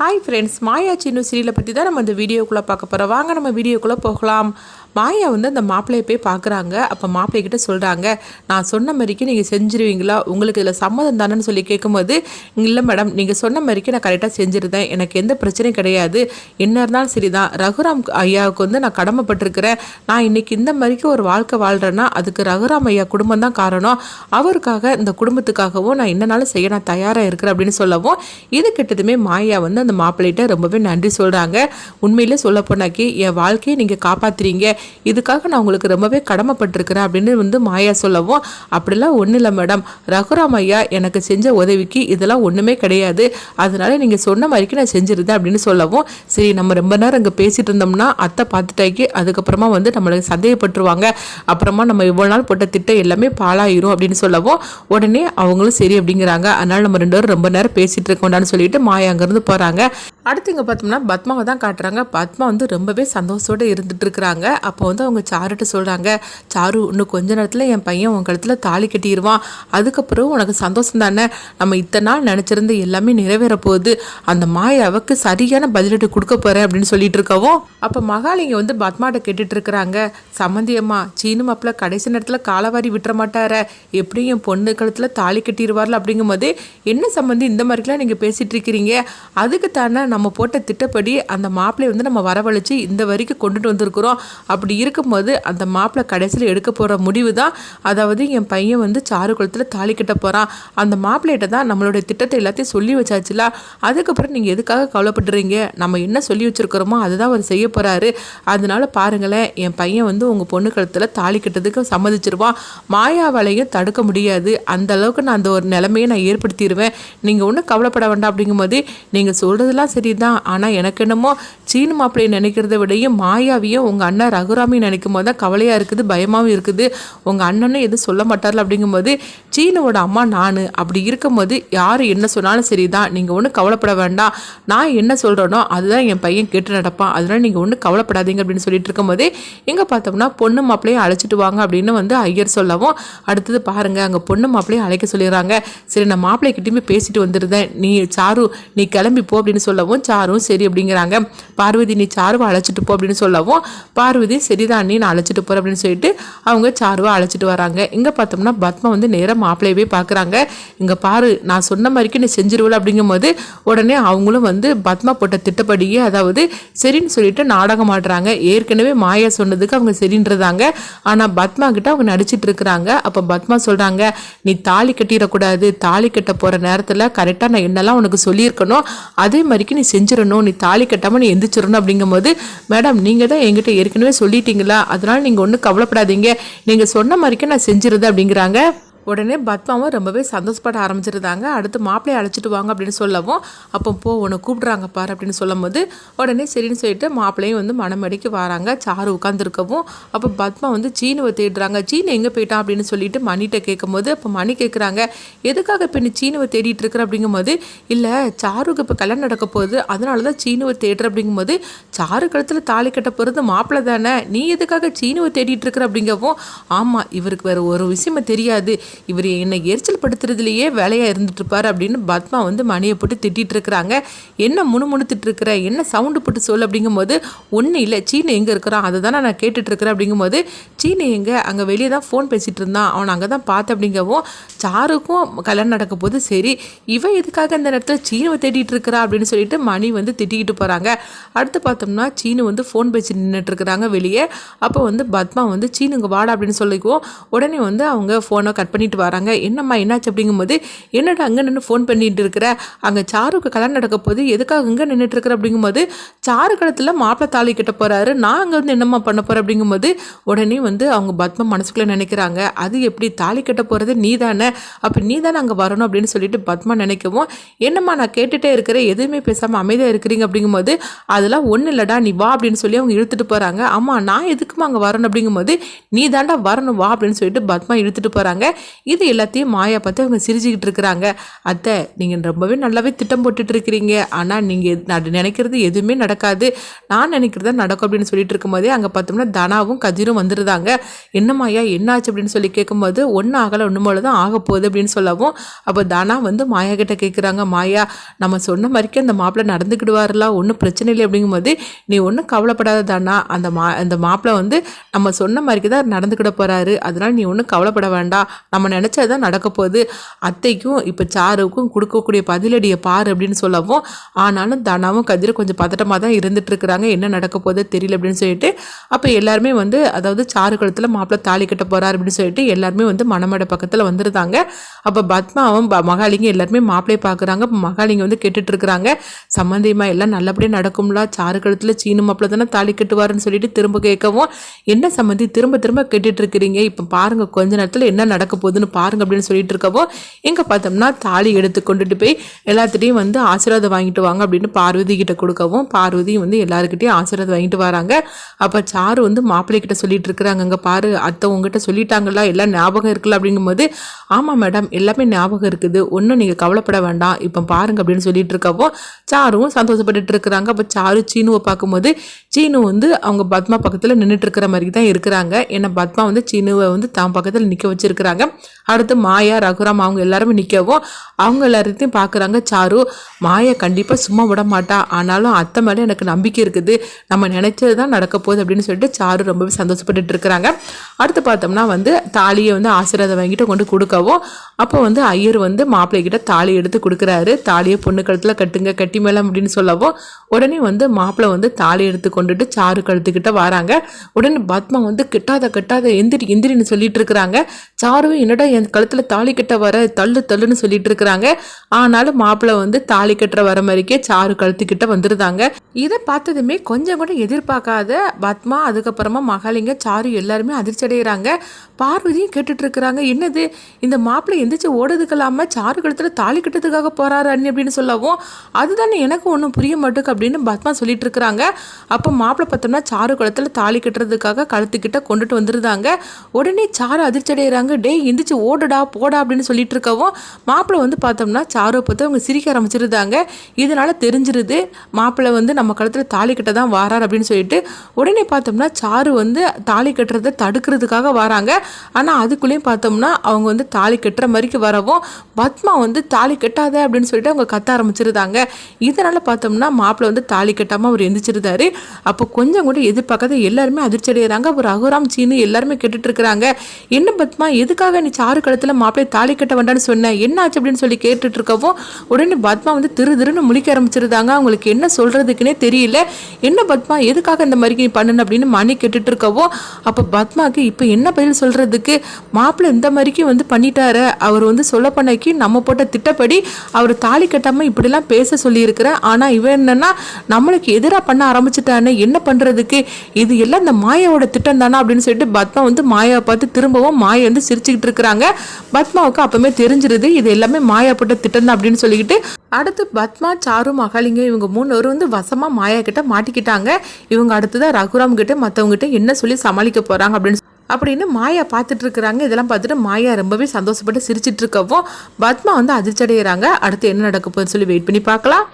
Hi friends, மாயா சின்னு சீரியலை பற்றி தான் நம்ம இந்த வீடியோக்குள்ளே பார்க்க போகிறோம். வாங்க நம்ம வீடியோக்குள்ளே போகலாம். மாயா அந்த மாப்பிள்ளையை போய் பார்க்குறாங்க. அப்போ மாப்பிள்ளைக்கிட்ட சொல்கிறாங்க, நான் சொன்ன மாதிரிக்கு நீங்கள் செஞ்சுருவீங்களா, உங்களுக்கு இதில் சம்மதம் தானேன்னு சொல்லி கேட்கும்போது, இல்லை மேடம், நீங்கள் சொன்ன மாதிரிக்கு நான் கரெக்டாக செஞ்சுருந்தேன், எனக்கு எந்த பிரச்சனையும் கிடையாது, என்ன இருந்தாலும் சரி தான். ரகுராம் ஐயாவுக்கு நான் கடமைப்பட்டிருக்கிறேன். நான் இன்றைக்கி இந்த மாதிரிக்கு ஒரு வாழ்க்கை வாழ்கிறேன்னா அதுக்கு ரகுராம் ஐயா குடும்பம் தான் காரணம். அவருக்காக இந்த குடும்பத்துக்காகவும் நான் என்னனாலும் செய்ய நான் தயாராக இருக்கிறேன் அப்படின்னு சொல்லவும், இது கிட்டதுமே மாயா அந்த மாப்பிள்ளைகிட்ட ரொம்பவே நன்றி சொல்கிறாங்க. உண்மையிலே சொல்ல போனாக்கி என் வாழ்க்கையை நீங்கள் காப்பாற்றுறீங்க, இதுக்காக நான் உங்களுக்கு ரொம்பவே கடமைப்பட்டிருக்கிறேன் அப்படின்னு மாயா சொல்லவும், அப்படிலாம் ஒன்றும் இல்லை மேடம், ரகுராம் ஐயா எனக்கு செஞ்ச உதவிக்கு இதெல்லாம் ஒன்றுமே கிடையாது, அதனால நீங்கள் சொன்ன மாதிரிக்கு நான் செஞ்சிருந்தேன் அப்படின்னு சொல்லவும், சரி நம்ம ரொம்ப நேரம் இங்கே பேசிட்டு இருந்தோம்னா அத்தை பார்த்துட்டாக்கி அதுக்கப்புறமா நம்மளுக்கு சந்தேகப்பட்டுருவாங்க, அப்புறமா நம்ம இவ்வளோ நாள் போட்ட திட்டம் எல்லாமே பாழாயிரும் அப்படின்னு சொல்லவும், உடனே அவங்களும் சரி அப்படிங்கிறாங்க. அதனால நம்ம ரெண்டு பேரும் ரொம்ப நேரம் பேசிட்டு இருக்கோண்டான்னு சொல்லிட்டு மாயா அங்கேருந்து போகிறாங்க. அடுத்து இங்கே பார்த்தோம்னா பத்மாவை தான் காட்டுறாங்க. பத்மா ரொம்பவே சந்தோஷத்தோடு இருந்துட்டு இருக்கிறாங்க. அப்போ அவங்க சாருட்ட சொல்கிறாங்க, சாரு இன்னும் கொஞ்ச நேரத்தில் என் பையன் உன் கழுத்தில் தாலி கட்டிடுவான், அதுக்கப்புறம் உனக்கு சந்தோஷம் தானே, நம்ம இத்தனை நாள் நினச்சிருந்து எல்லாமே நிறைவேற போகுது, அந்த மாயாவுக்கு சரியான பதிலடி கொடுக்க போகிறேன் அப்படின்னு சொல்லிட்டு இருக்கவும், அப்போ மகாலிங்க பத்மாட்ட கேட்டுட்டு இருக்கிறாங்க, சம்மந்தியம்மா சீனு மாப்பிள்ள கடைசி நேரத்தில் காலவாரி விட்டுற மாட்டார, எப்படியும் என் பொண்ணு கழுத்தில் தாலி கட்டிடுவார்ல அப்படிங்கும் போது, என்ன சம்மந்தி இந்த மாதிரிலாம் நீங்கள் பேசிகிட்டு இருக்கிறீங்க, அதுக்கு தானே நம்ம போட்ட திட்டப்படி அந்த மாப்பிள்ளையை நம்ம வரவழைச்சு இந்த வரைக்கும் கொண்டுட்டு வந்திருக்கிறோம், அப்படி இருக்கும்போது அந்த மாப்பிள்ளை கடைசியில் எடுக்க போகிற முடிவு தான், அதாவது என் பையன் சாரு குளத்தில் தாலி கட்ட போகிறான், அந்த மாப்பிள்ளைகிட்ட தான் நம்மளுடைய திட்டத்தை எல்லாத்தையும் சொல்லி வச்சாச்சுல, அதுக்கப்புறம் நீங்கள் எதுக்காக கவலைப்படுறீங்க, நம்ம என்ன சொல்லி வச்சுருக்கிறோமோ அதுதான் அவர் செய்ய போகிறாரு, அதனால பாருங்களேன், என் பையன் உங்கள் பொண்ணு கழுத்தில் தாலி கட்டுறதுக்கு சம்மதிச்சிருவான், மாயாவாலையும் தடுக்க முடியாது, அந்த அளவுக்கு நான் அந்த ஒரு நிலைமையை நான் ஏற்படுத்திடுவேன், நீங்கள் ஒன்றும் கவலைப்பட வேண்டாம் அப்படிங்கும்போது, நீங்கள் சொல்கிறதுலாம் சரிதான், ஆனால் எனக்கு என்னமோ சீனு மாப்பிள்ளையை நினைக்கிறத விடையும் மாயாவையும் உங்கள் அண்ணன் ரகுராமையும் நினைக்கும் போது தான் கவலையாக இருக்குது, பயமாகவும் இருக்குது, உங்கள் அண்ணனும் எதுவும் சொல்ல மாட்டார்ல அப்படிங்கும்போது, சீனுவோட அம்மா நான், அப்படி இருக்கும்போது யார் என்ன சொன்னாலும் சரி தான், நீங்கள் ஒன்றும் கவலைப்பட வேண்டாம், நான் என்ன சொல்கிறேனோ அதுதான் என் பையன் கேட்டு நடப்பான், அதனால் நீங்கள் ஒன்றும் கவலைப்படாதீங்க அப்படின்னு சொல்லிட்டு இருக்கும்போதே, எங்கே பார்த்தோம்னா பொண்ணு மாப்பிள்ளையும் அழைச்சிட்டு வாங்க அப்படின்னு ஐயர் சொல்லவும், அடுத்தது பாருங்கள் அங்கே பொண்ணு மாப்பிள்ளையும் அழைக்க சொல்லிடுறாங்க. சரி நான் மாப்பிள்ளைக்கிட்டையுமே பேசிட்டு வந்துருந்தேன், நீ சாரு நீ கிளம்பி போ அப்படின்னு சொல்லவும், சாரும் சரி அப்படிங்கிறாங்க. பார்வதி நீ சாருவை அழைச்சிட்டு போ அப்படின்னு சொல்லவும், பார்வதி சரிதான் நீ நான் அழைச்சிட்டு போகிறேன் அப்படின்னு சொல்லிட்டு அவங்க சாருவை அழைச்சிட்டு வராங்க. இங்கே பார்த்தோம்னா பத்மா நேராக மாப்பிள்ளையவே பார்க்குறாங்க. இங்கே பாரு நான் சொன்ன மாதிரிக்கு நீ செஞ்சிருவல அப்படிங்கும்போது, உடனே அவங்களும் பத்மா போட்ட திட்டப்படியே அதாவது சரின்னு சொல்லிட்டு நாடகம் ஆடுறாங்க. ஏற்கனவே மாயா சொன்னதுக்கு அவங்க சரின்றதாங்க, ஆனால் பத்மா கிட்ட அவங்க நடிச்சிட்டு இருக்கிறாங்க. அப்போ பத்மா சொல்கிறாங்க, நீ தாலி கட்டிடக்கூடாது, தாலி கட்ட போகிற நேரத்தில் கரெக்டாக நான் என்னெல்லாம் உனக்கு சொல்லியிருக்கணும் அதே மாதிரிக்கு நீ செஞ்சிடணும், நீ தாலி கட்டாமல் நீ எந்திரிச்சிடணும் அப்படிங்கும்போது, மேடம் நீங்கள் தான் என்கிட்ட ஏற்கனவே சொல்லிட்டீங்களா, அதனால் நீங்கள் ஒன்றும் கவலைப்படாதீங்க, நீங்கள் சொன்ன மாதிரிக்கு நான் செஞ்சிருது அப்படிங்கிறாங்க. உடனே பத்மாவும் ரொம்பவே சந்தோஷப்பட ஆரம்பிச்சிருந்தாங்க. அடுத்து மாப்பிள்ளையை அழைச்சிட்டு வாங்க அப்படின்னு சொல்லவும், அப்போ போ உன்னை கூப்பிட்றாங்க பாரு அப்படின்னு சொல்லும் போது, உடனே சரின்னு சொல்லிட்டு மாப்பிள்ளையும் மனமடிக்கு வராங்க. சாரு உட்காந்துருக்கவும், அப்போ பத்மா சீனுவை தேடுறாங்க. சீனு எங்கே போயிட்டான் அப்படின்னு சொல்லிட்டு மணிகிட்ட கேட்கும்போது, அப்போ மணி கேட்குறாங்க, எதுக்காக இப்போ நீ சீனுவை தேடிட்டு இருக்கிற அப்படிங்கும்போது, இல்லை சாருக்கு இப்போ கல்யாணம் நடக்க போகுது, அதனால தான் சீனுவை தேடுற அப்படிங்கும்போது, சாரு கழுத்தில் தாலி கட்ட போகிறது மாப்பிள்ளை தானே, நீ எதுக்காக சீனுவை தேடிட்டு இருக்கிற அப்படிங்கவும், ஆமாம் இவருக்கு வேறு ஒரு விஷயமே தெரியாது, இவர் என்னை எரிச்சல் படுத்துறதுலையே வேலையாக இருந்துட்டு இருப்பார் அப்படின்னு பத்மா மணியை போட்டு திட்டிகிட்டு இருக்கிறாங்க. என்ன முணுமுணுத்துட்டு இருக்கிற, என்ன சவுண்டு போட்டு சொல்லு அப்படிங்கும்போது, ஒன்றும் இல்லை சீனு எங்கே இருக்கிறான் அதை தானே நான் கேட்டுட்டு இருக்கிறேன் அப்படிங்கும்போது, சீனு எங்கே அங்கே வெளியே தான் ஃபோன் பேசிகிட்டு இருந்தான், அவனை அங்கே தான் பார்த்தேன் அப்படிங்கவும், சாருக்கும் கல்யாணம் நடக்க போது, சரி இவன் எதுக்காக இந்த நேரத்தில் சீனுவை தேடிட்டு இருக்கிறா அப்படின்னு சொல்லிட்டு மணி திட்டிக்கிட்டு போகிறாங்க. அடுத்து பார்த்தோம்னா சீனு ஃபோன் பேசி நின்றுட்டு இருக்கிறாங்க வெளியே. அப்போ பத்மா சீனுங்க வாடா அப்படின்னு சொல்லிக்குவோம். உடனே அவங்க ஃபோனை கட் பண்ணிட்டு வராங்க. என்னம்மா என்னாச்சு அப்படிங்கும்போது, என்னடா அங்கே நின்று ஃபோன் பண்ணிட்டு இருக்கிற, அங்கே சாருக்கு கல்யாணம் நடக்க போது எதுக்காக அங்கே நின்றுட்டு இருக்கிற அப்படிங்கும்போது, சாரு கழுத்தில் மாப்பிள்ளை தாலி கட்ட போகிறாரு, நான் அங்கே என்னம்மா பண்ண போகிறேன் அப்படிங்கும்போது, உடனே அவங்க பத்மா மனசுக்குள்ளே நினைக்கிறாங்க, அது எப்படி தாலி கட்ட போகிறது நீ தானே, அப்போ நீ தானே அங்கே வரணும் அப்படின்னு சொல்லிட்டு பத்மா நினைக்கவும், என்னம்மா நான் கேட்டுகிட்டே இருக்கிறேன் எதுவுமே பேசாமல் அமைதியாக இருக்கிறீங்க அப்படிங்கும்போது, அதெல்லாம் ஒன்றும் இல்லைடா நீ வா அப்படின்னு சொல்லி அவங்க இழுத்துட்டு போகிறாங்க. ஆமாம் நான் எதுக்குமா அங்கே வரணும் அப்படிங்கும்போது, நீ தாண்டா வரணும் வா அப்படின்னு சொல்லிட்டு பத்மா இழுத்துட்டு போகிறாங்க. இது எல்லாத்தையும் மாயா பார்த்து அவங்க சிரிச்சுக்கிட்டு இருக்கிறாங்க. அத்தை, நீங்கள் ரொம்பவே நல்லாவே திட்டம் போட்டுட்டு இருக்கிறீங்க, ஆனால் நீங்கள் நினைக்கிறது எதுவுமே நடக்காது, நான் நினைக்கிறதா நடக்கும் அப்படின்னு சொல்லிட்டு இருக்கும்போதே அங்கே பார்த்தோம்னா தனாவும் கதிரும் வந்துருந்தாங்க. என்ன மாயா என்னாச்சு அப்படின்னு சொல்லி கேட்கும்போது ஒன்றும் ஆகலை, ஒன்று போல தான் ஆக போகுது அப்படின்னு சொல்லவும் அப்போ தனா வந்து மாயா கிட்ட கேட்குறாங்க, மாயா நம்ம சொன்ன மாதிரிக்கே அந்த மாப்பிள்ளை நடந்துக்கிடுவாருல, ஒன்றும் பிரச்சனை இல்லை அப்படிங்கும்போது நீ ஒன்றும் கவலைப்படாத தானா, அந்த மாப்பிள்ளை வந்து நம்ம சொன்ன மாதிரிக்கு தான் நடந்துக்கிட போகிறாரு, அதனால் நீ ஒன்றும் கவலைப்பட வேண்டாம், நம்ம நினச்சதான் நடக்க போகுது, அத்தைக்கும் இப்போ சாருக்கும் கொடுக்கக்கூடிய பதிலடியை பாரு அப்படின்னு சொல்லவும் ஆனாலும் தனாவும் கதிரும் கொஞ்சம் பதட்டமாக தான் இருந்துட்டு இருக்கிறாங்க, என்ன நடக்க போகுது தெரியல அப்படின்னு சொல்லிட்டு. அப்போ எல்லாருமே வந்து அதாவது சாரு கழுத்தில் மாப்பிள்ளை தாலி கட்ட போகிறார் அப்படின்னு சொல்லிட்டு எல்லாருமே வந்து மணமேடை பக்கத்தில் வந்துருந்தாங்க. அப்போ பத்மாவும் மகாலிங்க எல்லாருமே மாப்பிள்ளையை பார்க்குறாங்க. மகாலிங்க வந்து கேட்டுட்டு இருக்கிறாங்க, சம்மந்தியமா எல்லாம் நல்லபடியாக நடக்கும்ல, சாரு கழுத்தில் சீனு மாப்பிள்ளை தானே தாலி கட்டுவாருன்னு சொல்லிட்டு திரும்ப கேட்கவும் என்ன சம்மந்தி திரும்ப திரும்ப கேட்டுட்டு இருக்கிறீங்க, இப்போ பாருங்க கொஞ்ச நேரத்தில் என்ன நடக்க போகுதுன்னு பாருங்க அப்படின்னு சொல்லிட்டு இருக்கவும் எங்கே பார்த்தோம்னா தாலி எடுத்து கொண்டுட்டு போய் எல்லாத்துட்டையும் வந்து ஆசீர்வாதம் வாங்கிட்டு வாங்க அப்படின்னு பார்வதி கிட்ட கொடுக்கவும் பார்வதியும் வந்து எல்லாருக்கிட்டையும் ஆசீர்வாதம் வாங்கிட்டு வராங்க. அப்போ சாரு வந்து மாப்பிள்ளை கிட்ட சொல்லிட்டு இருக்கிறாங்க, அங்கே பாரு அத்தை உங்ககிட்ட சொல்லிட்டாங்களா, எல்லாம் ஞாபகம் இருக்குல்ல அப்படிங்கும்போது ஆமாம் மேடம் எல்லாமே ஞாபகம் இருக்குது, ஒன்றும் நீங்கள் கவலைப்பட வேண்டாம் இப்போ பாருங்க அப்படின்னு சொல்லிட்டு இருக்கவோ சாருவும் சந்தோஷப்பட்டுட்டு இருக்கிறாங்க. அப்போ சாரு சீனுவை பார்க்கும்போது சீனு வந்து அவங்க பத்மா பக்கத்தில் நின்றுட்டு இருக்கிற மாதிரி தான் இருக்கிறாங்க. ஏன்னா பத்மா வந்து சீனுவை வந்து தான் பக்கத்தில் நிற்க வச்சிருக்கிறாங்க. அடுத்து மாயா ரகுராம் அவங்க எல்லாருமே நிற்கவும் அவங்க எல்லாத்தையும் பார்க்குறாங்க. சாரு மாயா கண்டிப்பாக சும்மா விட மாட்டா, ஆனாலும் அத்தை மேலே எனக்கு நம்பிக்கை இருக்குது, நம்ம நினைச்சது தான் நடக்க போகுது அப்படின்னு சொல்லிட்டு சாரு ரொம்பவே சந்தோஷப்பட்டுட்டு இருக்கிறாங்க. அடுத்து பார்த்தோம்னா வந்து தாலியை வந்து ஆசீர்வாதம் வாங்கிட்டு கொண்டு கொடுக்கவும் அப்போ வந்து ஐயர் வந்து மாப்பிள்ளை கிட்ட தாலி எடுத்து கொடுக்குறாரு. தாலியை பொண்ணு கழுத்தில் கட்டுங்க கட்டி மேலம் அப்படின்னு சொல்லவும் உடனே வந்து மாப்பிள்ளை வந்து தாலி எடுத்து கொண்டுட்டு சாரு கழுத்துக்கிட்ட வராங்க. உடனே பத்மா வந்து கட்டாத எந்திரின்னு சொல்லிட்டு இருக்கிறாங்க. சாருவும் என்னடா என் கழுத்தில் தாலி கட்ட வர தள்ளுன்னு சொல்லிட்டு இருக்கிறாங்க. ஆனாலும் மாப்பிள்ளை வந்து தாலி கட்டுற வர மாதிரிக்கே சாரு கழுத்துக்கிட்ட வந்துருந்தாங்க. இதை பார்த்ததுமே கொஞ்சம் கூட எதிர்பார்க்காத பத்மா அதுக்கப்புறமா மகாலிங்க சாரு எல்லாருமே அதிர்ச்சி அடைகிறாங்க. பார்வதியும் கேட்டுட்டு இருக்கிறாங்க, என்னது இந்த மாப்பிள்ளை எந்திரிச்சு ஓடுறதுக்கெல்லாம சாரு கழுத்தில் தாலி கட்டுறதுக்காக போறாரு அண்ணி அப்படின்னு சொல்லவும் அதுதானே எனக்கு ஒன்றும் புரிய மாட்டுக்கு அப்படின்னு பத்மா சொல்லிட்டு இருக்கிறாங்க. அப்போ மாப்பிள்ளை பார்த்தோம்னா சாரு கழுத்தில் தாலி கட்டுறதுக்காக கழுத்துக்கிட்ட கொண்டுட்டு வந்துருந்தாங்க. உடனே சாரு அதிர்ச்சி அடைகிறாங்க, டே எந்திரிச்சு ஓடுடா போடா அப்படின்னு சொல்லிட்டு இருக்கவும் மாப்பிள்ளை வந்து பார்த்தோம்னா சாருவை பார்த்து அவங்க சிரிக்க ஆரம்பிச்சிருந்தாங்க. இதனால தெரிஞ்சிருது மாப்பிள்ளை வந்து நம்ம கழுத்தில் தாலி கட்ட தான் வாரார் அப்படின்னு சொல்லிட்டு. உடனே பார்த்தோம்னா சாரு வந்து தாலி கட்டுறதை தடுக்கிறதுக்காக வராங்க. ஆனால் அதுக்குள்ளேயும் பார்த்தோம்னா அவங்க வந்து தாலி கட்டுற மாதிரிக்கு வரவும் பத்மா வந்து தாலி கட்டாத அப்படின்னு சொல்லிட்டு அவங்க கத்த ஆரம்பிச்சிருந்தாங்க. இதனால பார்த்தோம்னா மாப்பிள்ளை வந்து தாலி கட்டாமல் அவர் எந்திரிச்சிருந்தாரு. அப்போ கொஞ்சம் கூட எதிர்பார்க்காத எல்லாருமே அதிர்ச்சி அடைகிறாங்க. அவர் ரகுராம் சீனு எல்லாருமே கேட்டுட்டு இருக்கிறாங்க, என்ன பத்மா எதுக்காக நீ சாரு கழுத்தில் மாப்பிள்ளை தாலி கட்ட வேண்டான்னு சொன்ன, என்ன ஆச்சு அப்படின்னு சொல்லி கேட்டுட்டு இருக்கவும் உடனே பத்மா வந்து திருன்னு முழிக்க ஆரம்பிச்சிருந்தாங்க. அவங்களுக்கு என்ன சொல்றதுக்குன்னே தெரியல. என்ன பத்மா எதுக்காக இந்த மாதிரி நீ பண்ணணும் அப்படின்னு மணி கேட்டுட்டு இருக்கவும் அப்போ பத்மாக்கு இப்போ என்ன பதில் சொல்றதுக்கு, மாப்பிள்ளை இந்த மாதிரிக்கு வந்து பண்ணிட்டாரு, அவர் வந்து சொல்ல பண்ணைக்கு நம்ம போட்ட திட்டப்படி அவர் தாலி கட்டாமல் இப்படிலாம் பேச சொல்லியிருக்கிறேன், ஆனால் இவன் என்னன்னா நம்மளுக்கு எதிராக பண்ண ஆரம்பிச்சுட்டானே, என்ன பண்ணுறதுக்கு, இது எல்லாம் இந்த மாயாவோட திட்டம் தானே அப்படின்னு சொல்லிட்டு பத்மா வந்து மாயாவை பார்த்து திரும்பவும் மாயை வந்து சிரிச்சுக்கிட்டு இருக்கிறாங்க. பத்மாவுக்கு அப்பவுமே தெரிஞ்சிருது இது எல்லாமே மாயா போட்ட திட்டம் தான் அப்படின்னு சொல்லிக்கிட்டு அடுத்து பத்மா சாரு மகாலிங்க இவங்க 3 பேரும் வந்து வசமாக மாயா கிட்ட மாட்டிக்கிட்டாங்க. இவங்க அடுத்ததான் ரகுராம் கிட்ட மற்றவங்க கிட்ட என்ன சொல்லி சமாளிக்க போகிறாங்க அப்படின்னு மாயா பார்த்துட்டு இருக்கிறாங்க. இதெல்லாம் பார்த்துட்டு மாயா ரொம்பவே சந்தோஷப்பட்டு சிரிச்சிட்டு இருக்கவும் பத்மா வந்து அதிர்ச்சி அடைகிறாங்க. அடுத்து என்ன நடக்க போகுதுன்னு சொல்லி வெயிட் பண்ணி பார்க்கலாம்.